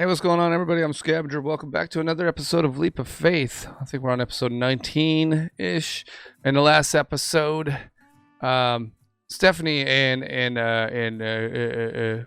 Hey, what's going on, everybody? I'm Scavenger. Welcome back to another episode of Leap of Faith. I think we're on episode 19-ish. In the last episode, Stephanie in the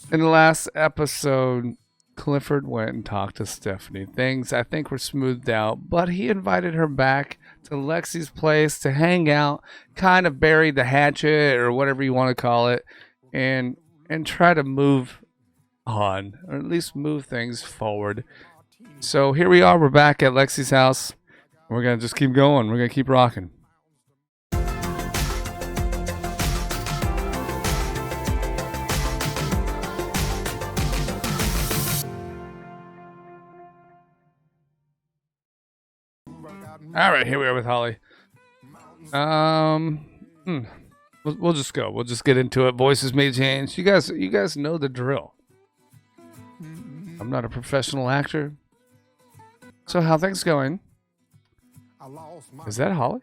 last episode, Clifford went and talked to Stephanie. Things I think were smoothed out, but he invited her back to Lexi's place to hang out, kind of bury the hatchet or whatever you want to call it, and try to move on, or at least move things forward. So here we are. We're back at Lexi's house. We're gonna just keep going. We're gonna keep rocking. All right, here we are with Holly. We'll just go. We'll just get into it. Voices may change. You guys know the drill. I'm not a professional actor. So how things going? Is that Holly?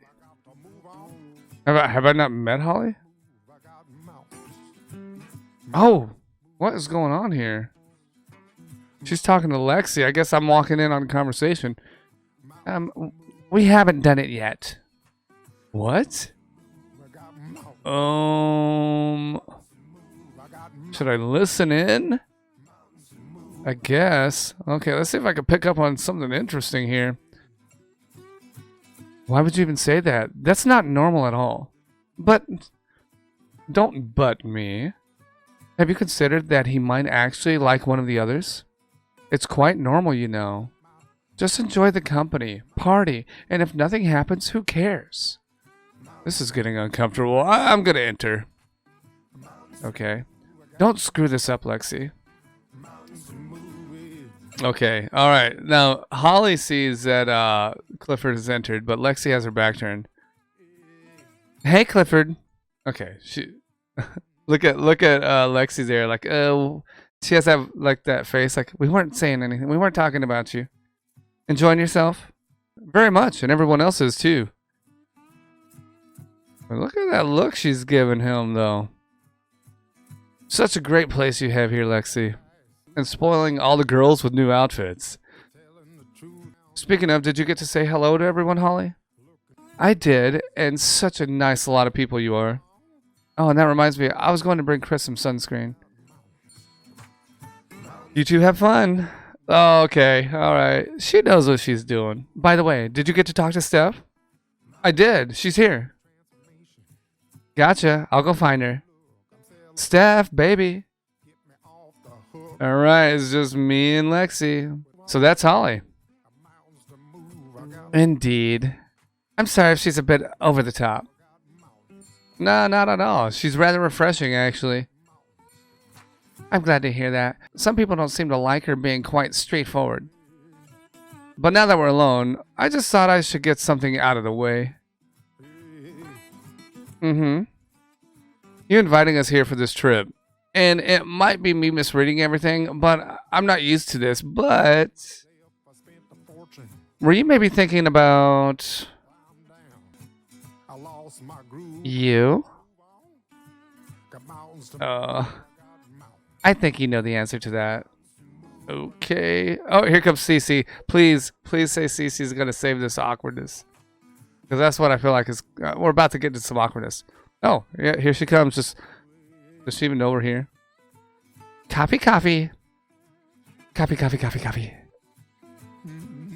Have I not met Holly? Oh, what is going on here? She's talking to Lexi. I guess I'm walking in on a conversation. We haven't done it yet. What? Should I listen in? I guess. Okay, let's see if I can pick up on something interesting here. Why would you even say that? That's not normal at all. But don't butt me. Have you considered that he might actually like one of the others? It's quite normal, you know. Just enjoy the company, party, and if nothing happens, who cares? This is getting uncomfortable. I'm gonna enter. Okay. Don't screw this up, Lexi. Okay, alright. Now, Holly sees that Clifford has entered, but Lexi has her back turned. Hey, Clifford. Okay, she look at Lexi there, like, she has to have like that face, like, we weren't saying anything. We weren't talking about you. Enjoying yourself? Very much, and everyone else is too. But look at that look she's giving him, though. Such a great place you have here, Lexi. And spoiling all the girls with new outfits. Speaking of, did you get to say hello to everyone, Holly? I did, and such a nice lot of people you are. Oh, and that reminds me, I was going to bring Chris some sunscreen. You two have fun. Oh, okay, alright. She knows what she's doing. By the way, did you get to talk to Steph? I did. She's here. Gotcha. I'll go find her. Steph, baby. Alright, it's just me and Lexi. So that's Holly. Indeed. I'm sorry if she's a bit over the top. No, not at all. She's rather refreshing, actually. I'm glad to hear that. Some people don't seem to like her being quite straightforward. But now that we're alone, I just thought I should get something out of the way. You inviting us here for this trip. And it might be me misreading everything, but I'm not used to this. But were you maybe thinking about you? I think you know the answer to that. Okay. Oh, here comes Cece. Please say Cece's gonna save this awkwardness, because that's what I feel like is. We're about to get into some awkwardness. Oh, yeah, here she comes. Does she even know we're here? Coffee. Coffee.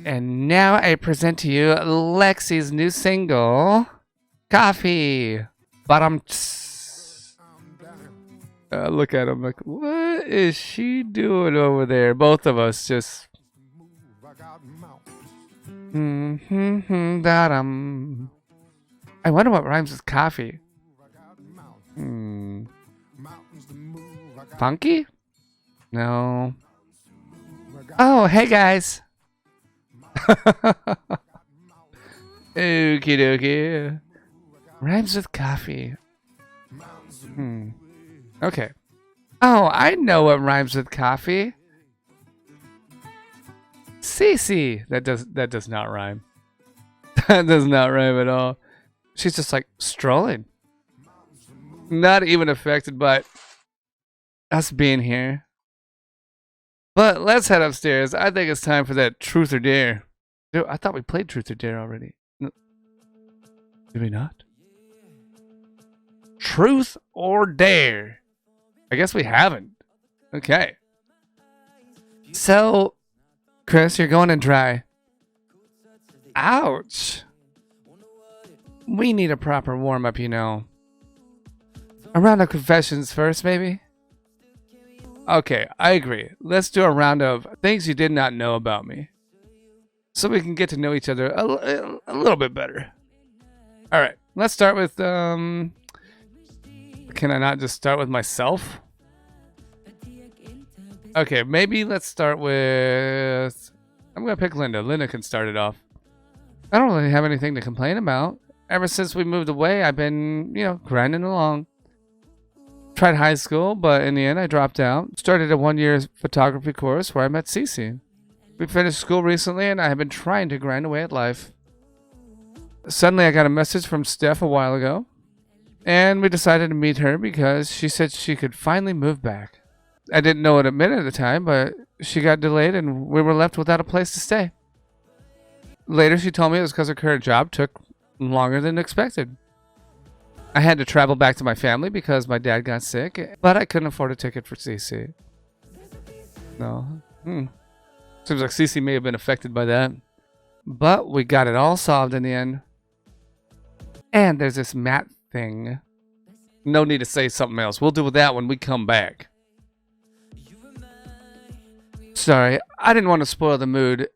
And now I present to you Lexi's new single, Coffee. Bottom. Look at him like, what is she doing over there? Both of us just. I wonder what rhymes with coffee. Funky? No. Oh, hey guys. Okie dokie. Rhymes with coffee. Okay. Oh, I know what rhymes with coffee. Cece. That does not rhyme. That does not rhyme at all. She's just like strolling. Not even affected by us being here. But let's head upstairs. I think it's time for that truth or dare. Dude, I thought we played truth or dare already. No, did we not? Truth or dare? I guess we haven't. Okay. So, Chris, you're going in dry. Ouch. We need a proper warm-up, you know. A round of confessions first, maybe? Okay, I agree. Let's do a round of things you did not know about me. So we can get to know each other a little bit better. Alright, let's start with, can I not just start with myself? Okay, maybe let's start with... I'm gonna pick Linda. Linda can start it off. I don't really have anything to complain about. Ever since we moved away, I've been, grinding along. Tried high school, but in the end I dropped out. Started a 1-year photography course where I met Cece. We finished school recently and I have been trying to grind away at life. Suddenly I got a message from Steph a while ago. And we decided to meet her because she said she could finally move back. I didn't know what it meant at the time, but she got delayed and we were left without a place to stay. Later she told me it was because her current job took longer than expected. I had to travel back to my family because my dad got sick, but I couldn't afford a ticket for Cece. No. Seems like Cece may have been affected by that. But we got it all solved in the end. And there's this Matt thing. No need to say something else. We'll deal with that when we come back. Sorry, I didn't want to spoil the mood.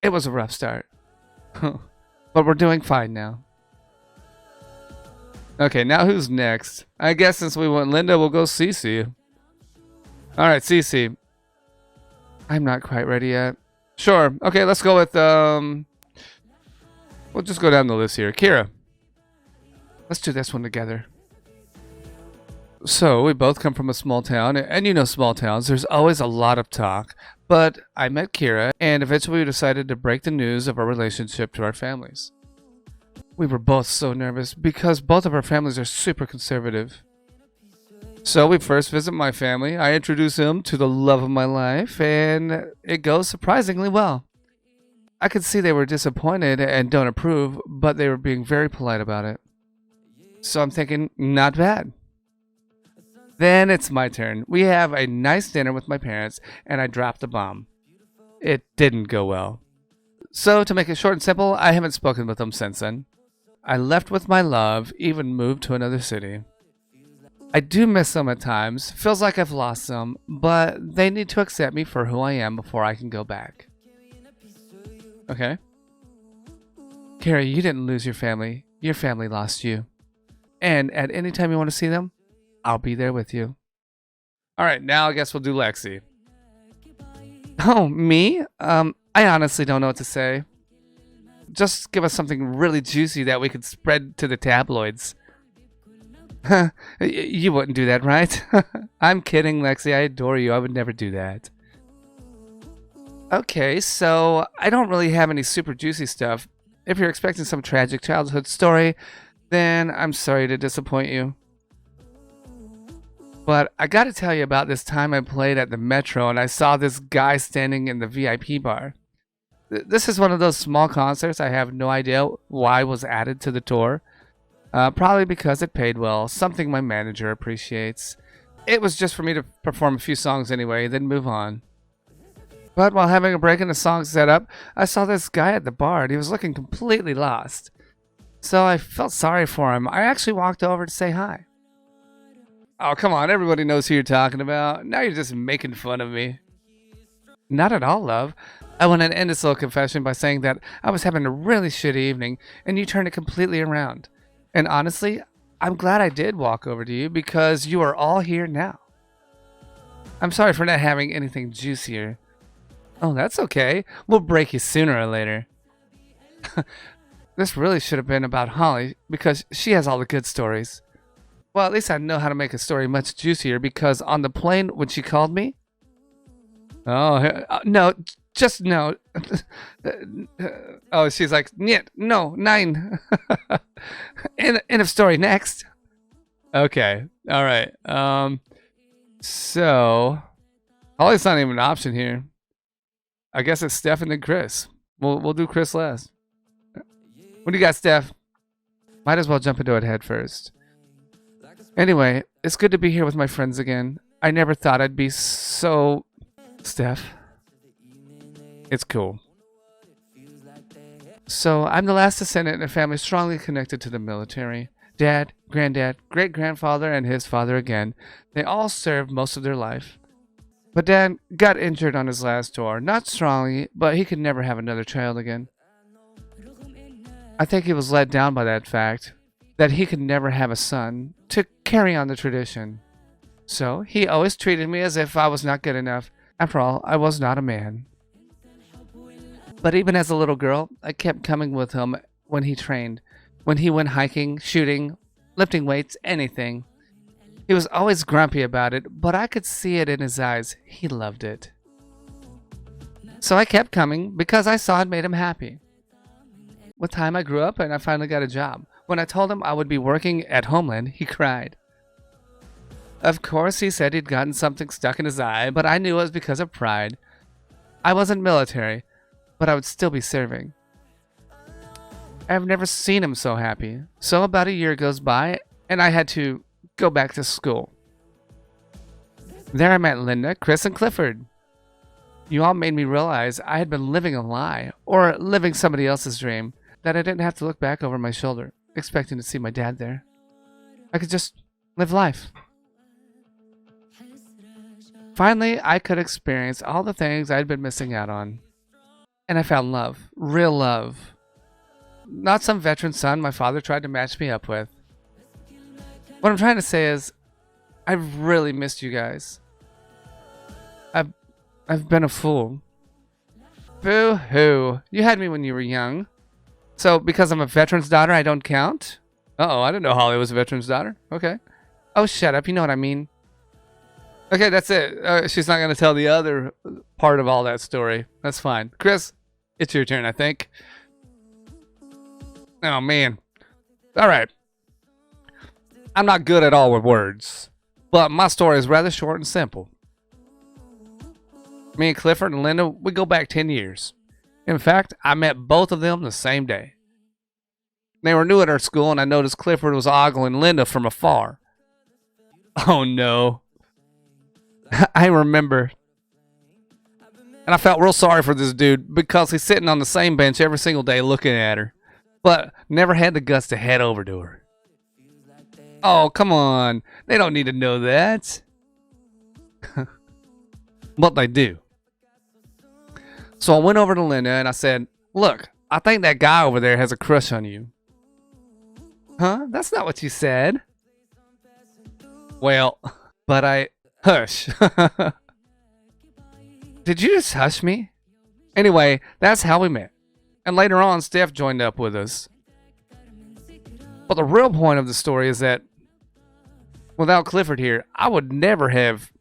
It was a rough start. But we're doing fine now. Okay, now who's next? I guess since we went Linda, we'll go Cece. Alright, Cece. I'm not quite ready yet. Sure. Okay, let's go with, we'll just go down the list here. Kira. Let's do this one together. So, we both come from a small town, and you know small towns, there's always a lot of talk. But I met Kira, and eventually we decided to break the news of our relationship to our families. We were both so nervous because both of our families are super conservative. So we first visit my family. I introduce him to the love of my life, and it goes surprisingly well. I could see they were disappointed and don't approve, but they were being very polite about it. So I'm thinking, not bad. Then it's my turn. We have a nice dinner with my parents, and I drop the bomb. It didn't go well. So to make it short and simple, I haven't spoken with them since then. I left with my love, even moved to another city. I do miss them at times, feels like I've lost them, but they need to accept me for who I am before I can go back. Okay. Carrie, you didn't lose your family lost you. And at any time you want to see them, I'll be there with you. Alright, now I guess we'll do Lexi. Oh, me? I honestly don't know what to say. Just give us something really juicy that we could spread to the tabloids. You wouldn't do that, right? I'm kidding, Lexi. I adore you. I would never do that. Okay, so I don't really have any super juicy stuff. If you're expecting some tragic childhood story, then I'm sorry to disappoint you. But I gotta tell you about this time I played at the Metro and I saw this guy standing in the VIP bar. This is one of those small concerts I have no idea why was added to the tour. Probably because it paid well, something my manager appreciates. It was just for me to perform a few songs anyway, then move on. But while having a break in the song setup, I saw this guy at the bar and he was looking completely lost. So I felt sorry for him. I actually walked over to say hi. Oh, come on, everybody knows who you're talking about. Now you're just making fun of me. Not at all, love. I want to end this little confession by saying that I was having a really shitty evening and you turned it completely around. And honestly, I'm glad I did walk over to you because you are all here now. I'm sorry for not having anything juicier. Oh, that's okay. We'll break you sooner or later. This really should have been about Holly because she has all the good stories. Well, at least I know how to make a story much juicier because on the plane when she called me... Oh, no, just no. Oh, she's like, no, 9. End of story, next. Okay, all right. So, Holly's not even an option here. I guess it's Steph and then Chris. We'll do Chris last. What do you got, Steph? Might as well jump into it head first. Anyway, it's good to be here with my friends again. I never thought I'd be so... Steph. It's cool. So, I'm the last descendant in a family strongly connected to the military. Dad, granddad, great-grandfather, and his father again. They all served most of their life. But Dad got injured on his last tour. Not strongly, but he could never have another child again. I think he was let down by that fact, that he could never have a son to carry on the tradition. So, he always treated me as if I was not good enough. After all, I was not a man. But even as a little girl, I kept coming with him when he trained. When he went hiking, shooting, lifting weights, anything. He was always grumpy about it, but I could see it in his eyes. He loved it. So I kept coming because I saw it made him happy. With time, I grew up and I finally got a job. When I told him I would be working at Homeland, he cried. Of course, he said he'd gotten something stuck in his eye, but I knew it was because of pride. I wasn't military, but I would still be serving. I've never seen him so happy. So about a year goes by, and I had to go back to school. There I met Linda, Chris, and Clifford. You all made me realize I had been living a lie, or living somebody else's dream, that I didn't have to look back over my shoulder, expecting to see my dad there. I could just live life. Finally, I could experience all the things I'd been missing out on. And I found love. Real love. Not some veteran son my father tried to match me up with. What I'm trying to say is, I've really missed you guys. I've been a fool. Boo-hoo. You had me when you were young. So, because I'm a veteran's daughter, I don't count? Uh-oh, I didn't know Holly was a veteran's daughter. Okay. Oh, shut up. You know what I mean. Okay, that's it. She's not going to tell the other part of all that story. That's fine. Chris, it's your turn, I think. Oh, man. All right. I'm not good at all with words, but my story is rather short and simple. Me and Clifford and Linda, we go back 10 years. In fact, I met both of them the same day. They were new at our school, and I noticed Clifford was ogling Linda from afar. Oh, no. I remember. And I felt real sorry for this dude because he's sitting on the same bench every single day looking at her, but never had the guts to head over to her. Oh, come on. They don't need to know that. But they do. So I went over to Linda and I said, look, I think that guy over there has a crush on you. Huh? That's not what you said. Well, but I... Hush. Did you just hush me? Anyway, that's how we met. And later on, Steph joined up with us. But the real point of the story is that without Clifford here, I would never have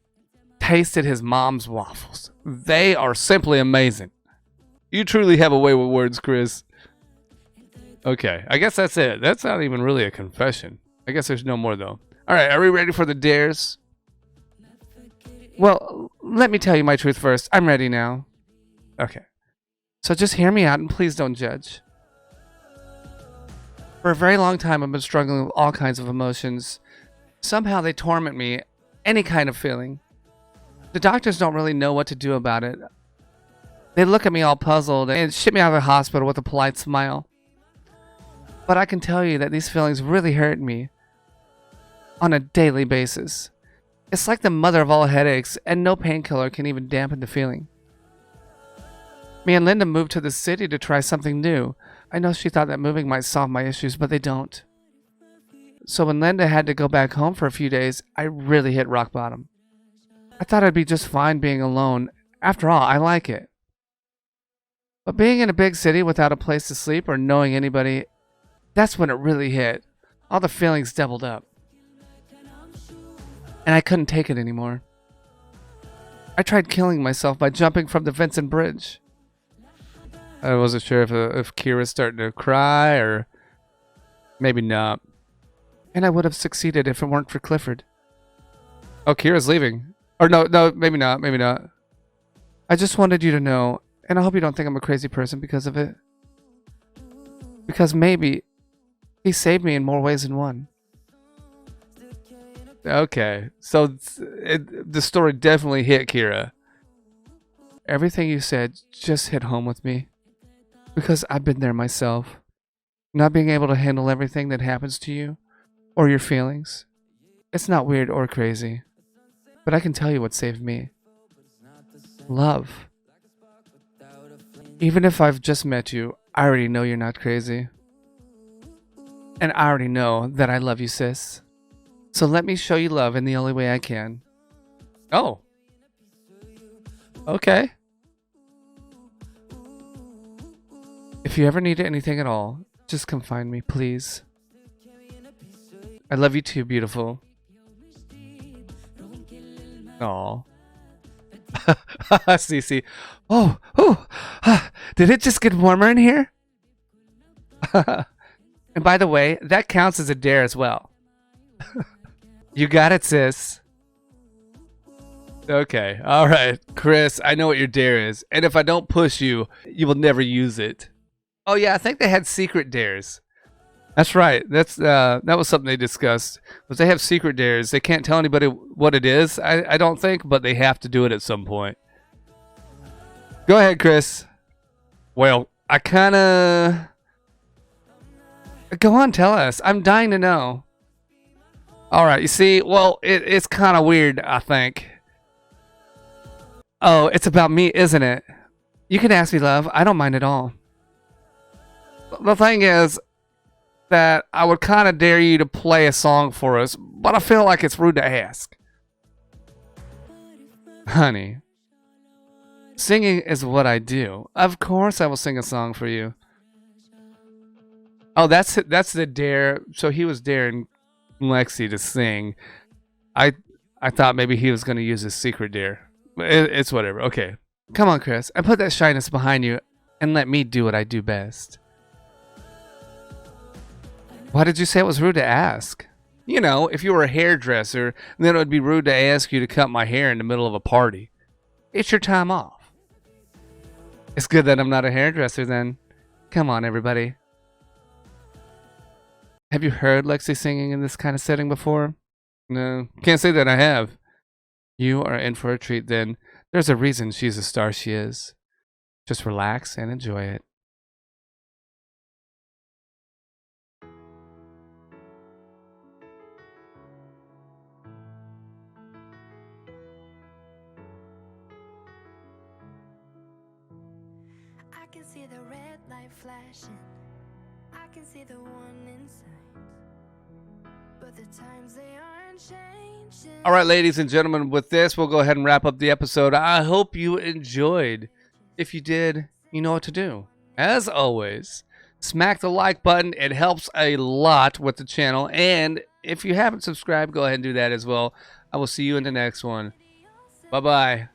tasted his mom's waffles. They are simply amazing. You truly have a way with words, Chris. Okay, I guess that's it. That's not even really a confession. I guess there's no more, though. All right, are we ready for the dares? Well, let me tell you my truth first. I'm ready now. Okay. So just hear me out and please don't judge. For a very long time, I've been struggling with all kinds of emotions. Somehow they torment me, any kind of feeling. The doctors don't really know what to do about it. They look at me all puzzled and ship me out of the hospital with a polite smile. But I can tell you that these feelings really hurt me on a daily basis. It's like the mother of all headaches, and no painkiller can even dampen the feeling. Me and Linda moved to the city to try something new. I know she thought that moving might solve my issues, but they don't. So when Linda had to go back home for a few days, I really hit rock bottom. I thought I'd be just fine being alone. After all, I like it. But being in a big city without a place to sleep or knowing anybody, that's when it really hit. All the feelings doubled up. And I couldn't take it anymore. I tried killing myself by jumping from the Vincent Bridge. I wasn't sure if Kira's starting to cry or maybe not. And I would have succeeded if it weren't for Clifford. Oh, Kira's leaving. Or no, no, maybe not, maybe not. I just wanted you to know, and I hope you don't think I'm a crazy person because of it. Because maybe he saved me in more ways than one. Okay, so the story definitely hit Kira. Everything you said just hit home with me. Because I've been there myself. Not being able to handle everything that happens to you, or your feelings. It's not weird or crazy. But I can tell you what saved me. Love. Even if I've just met you, I already know you're not crazy. And I already know that I love you, sis. So let me show you love in the only way I can. Oh. Okay. If you ever need anything at all, just come find me, please. I love you too, beautiful. Aw. Cece. Oh, did it just get warmer in here? And by the way, that counts as a dare as well. You got it, sis. Okay, alright. Chris, I know what your dare is. And if I don't push you, you will never use it. Oh yeah, I think they had secret dares. That's right. That was something they discussed. Was they have secret dares. They can't tell anybody what it is, I don't think, but they have to do it at some point. Go ahead, Chris. Well, I kinda... Go on, tell us. I'm dying to know. Alright, you see, well, it's kinda weird, I think. Oh, it's about me, isn't it? You can ask me, love. I don't mind at all. The thing is that I would kind of dare you to play a song for us, but I feel like it's rude to ask. Honey, singing is what I do. Of course I will sing a song for you. Oh, that's the dare. So he was daring Lexi to sing. I thought maybe he was going to use his secret dare. It's whatever. Okay. Come on, Chris. And put that shyness behind you and let me do what I do best. Why did you say it was rude to ask? You know, if you were a hairdresser, then it would be rude to ask you to cut my hair in the middle of a party. It's your time off. It's good that I'm not a hairdresser then. Come on, everybody. Have you heard Lexi singing in this kind of setting before? No, can't say that I have. You are in for a treat then. There's a reason she's a star she is. Just relax and enjoy it. I can see the red light flashing. I can see the one inside. But the times they aren't changing. All right, ladies and gentlemen, with this, we'll go ahead and wrap up the episode. I hope you enjoyed. If you did, you know what to do. As always, smack the like button. It helps a lot with the channel. And if you haven't subscribed, go ahead and do that as well. I will see you in the next one. Bye-bye.